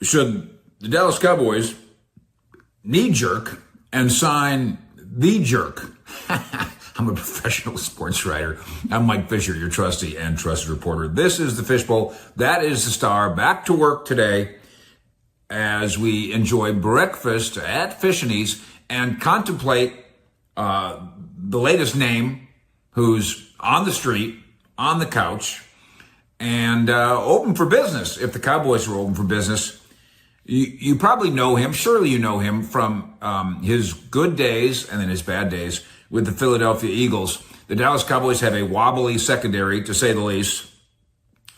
Should the Dallas Cowboys knee jerk and sign the jerk? I'm a professional sports writer. I'm Mike Fisher, your trusty and trusted reporter. This is the Fishbowl. That is the star. Back to work today as we enjoy breakfast at Fish and Ease and contemplate the latest name who's on the street, on the couch, and open for business. If the Cowboys were open for business, you probably know him. Surely you know him from his good days and then his bad days with the Philadelphia Eagles. The Dallas Cowboys have a wobbly secondary, to say the least.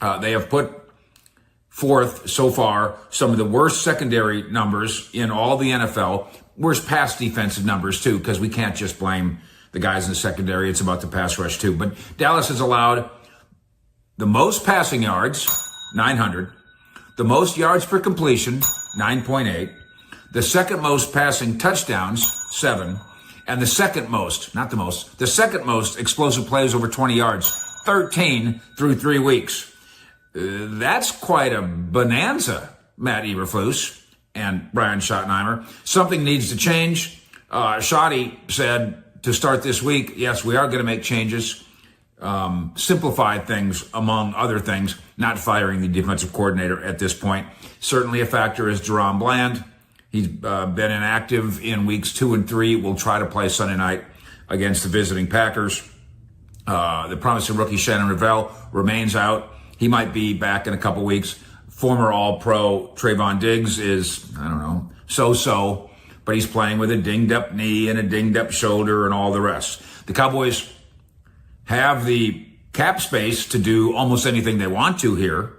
They have put forth so far some of the worst secondary numbers in all the NFL. Worst pass defensive numbers too, because we can't just blame the guys in the secondary. It's about the pass rush too. But Dallas has allowed the most passing yards, 900, the most yards per completion, 9.8, the second most passing touchdowns, 7, and the second most, not the most, the second most explosive plays over 20 yards, 13 through 3 weeks. That's quite a bonanza, Matt Eberflus and Brian Schottenheimer. Something needs to change. Schotty said to start this week, yes, we are going to make changes, simplify things, among other things, not firing the defensive coordinator at this point. Certainly a factor is Jerome Bland. He's been inactive in weeks 2 and 3. We'll try to play Sunday night against the visiting Packers. The promising rookie Shannon Revell remains out. He might be back in a couple weeks. Former All-Pro Trayvon Diggs is, I don't know, so-so, but he's playing with a dinged-up knee and a dinged-up shoulder and all the rest. The Cowboys have the cap space to do almost anything they want to here.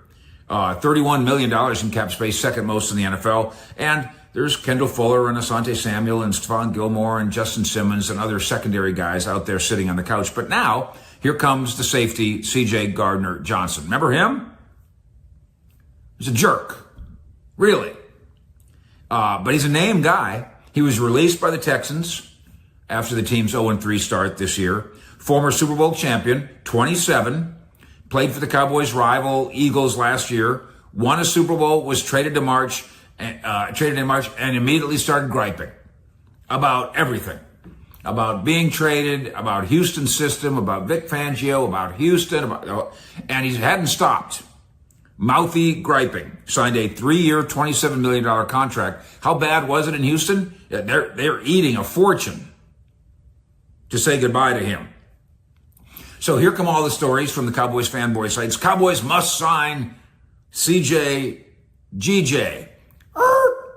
$31 million in cap space, second most in the NFL. And there's Kendall Fuller and Asante Samuel and Stephon Gilmore and Justin Simmons and other secondary guys out there sitting on the couch. But now, here comes the safety, C.J. Gardner-Johnson. Remember him? He's a jerk. Really. But he's a name guy. He was released by the Texans after the team's 0-3 start this year. Former Super Bowl champion, 27, played for the Cowboys' rival Eagles last year, won a Super Bowl, was traded in March, and immediately started griping about everything. About being traded, about Houston's system, about Vic Fangio, about Houston, and he hadn't stopped. Mouthy griping. Signed a 3-year, $27 million contract. How bad was it in Houston? They're eating a fortune to say goodbye to him. So here come all the stories from the Cowboys fanboy sites. Cowboys must sign CJ GJ.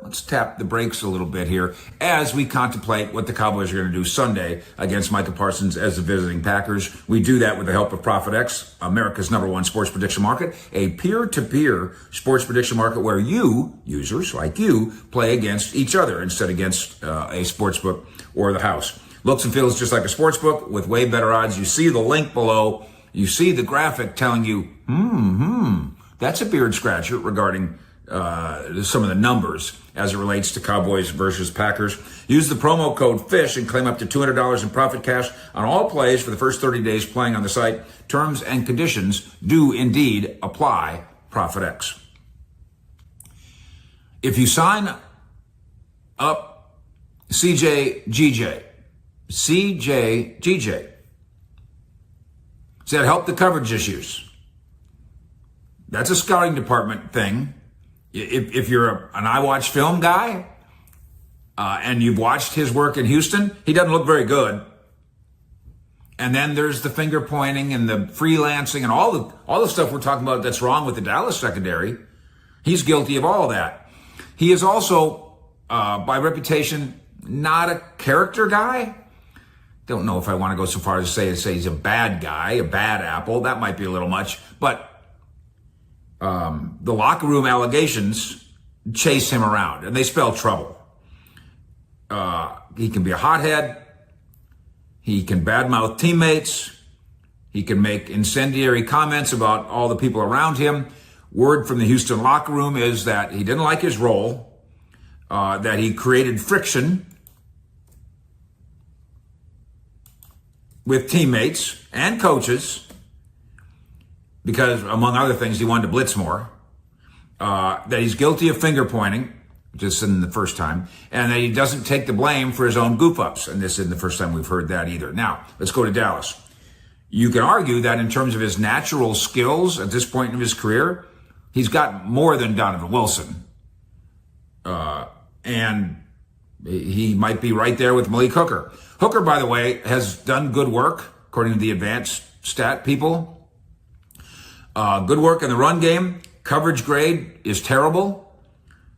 Let's tap the brakes a little bit here as we contemplate what the Cowboys are going to do Sunday against Micah Parsons as the visiting Packers. We do that with the help of ProphetX, America's #1 sports prediction market, a peer-to-peer sports prediction market where you, users like you, play against each other instead against a sportsbook or the house. Looks and feels just like a sportsbook with way better odds. You see the link below. You see the graphic telling you, that's a beard scratcher regarding some of the numbers as it relates to Cowboys versus Packers. Use the promo code FISH and claim up to $200 in profit cash on all plays for the first 30 days playing on the site. Terms and conditions do indeed apply. ProphetX. If you sign up CJ GJ, does that help the coverage issues? That's a scouting department thing. If you're an I Watch Film guy and you've watched his work in Houston, he doesn't look very good. And then there's the finger pointing and the freelancing and all the stuff we're talking about that's wrong with the Dallas secondary. He's guilty of all that. He is also, by reputation, not a character guy. Don't know if I want to go so far as to say he's a bad guy, a bad apple. That might be a little much. But the locker room allegations chase him around, and they spell trouble. He can be a hothead. He can badmouth teammates. He can make incendiary comments about all the people around him. Word from the Houston locker room is that he didn't like his role, that he created friction with teammates and coaches because, among other things, he wanted to blitz more. that he's guilty of finger pointing, just in the first time, and that he doesn't take the blame for his own goof-ups. And this isn't the first time we've heard that either. Now, let's go to Dallas. You can argue that in terms of his natural skills at this point in his career, he's got more than Donovan Wilson. And he might be right there with Malik Hooker. Hooker, by the way, has done good work, according to the advanced stat people. Good work in the run game. Coverage grade is terrible.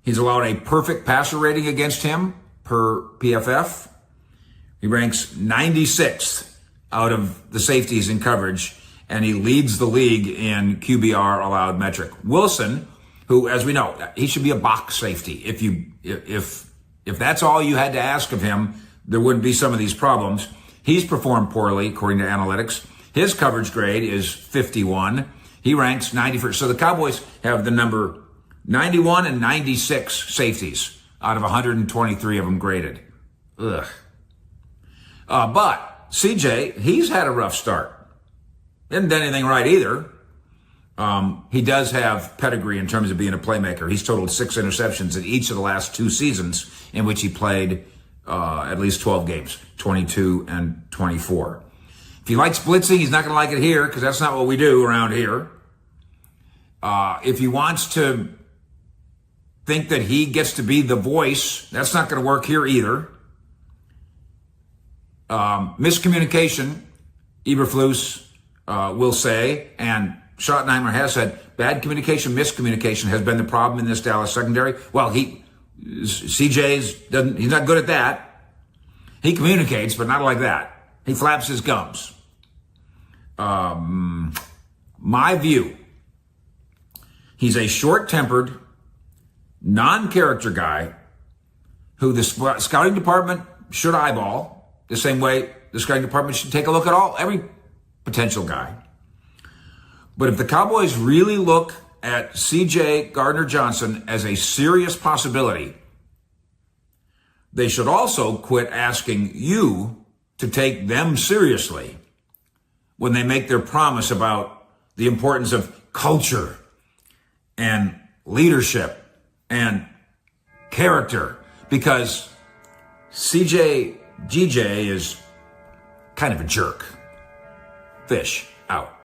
He's allowed a perfect passer rating against him per PFF. He ranks 96th out of the safeties in coverage, and he leads the league in QBR allowed metric. Wilson, who, as we know, he should be a box safety. If that's all you had to ask of him, there wouldn't be some of these problems. He's performed poorly, according to analytics. His coverage grade is 51. He ranks 91st. So the Cowboys have the number 91 and 96 safeties out of 123 of them graded. Ugh. But CJ, he's had a rough start. Didn't done anything right either. He does have pedigree in terms of being a playmaker. He's totaled 6 interceptions in each of the last 2 seasons in which he played at least 12 games, 22 and 24. If he likes blitzing, he's not going to like it here because that's not what we do around here. If he wants to think that he gets to be the voice, that's not going to work here either. Miscommunication, Eberflus will say, and Schottenheimer has said, bad communication, miscommunication has been the problem in this Dallas secondary. Well, he's not good at that. He communicates, but not like that. He flaps his gums. My view, he's a short-tempered, non-character guy who the scouting department should eyeball the same way the scouting department should take a look at every potential guy. But if the Cowboys really look at CJ Gardner-Johnson as a serious possibility, they should also quit asking you to take them seriously when they make their promise about the importance of culture and leadership and character, because GJ is kind of a jerk. Fish out.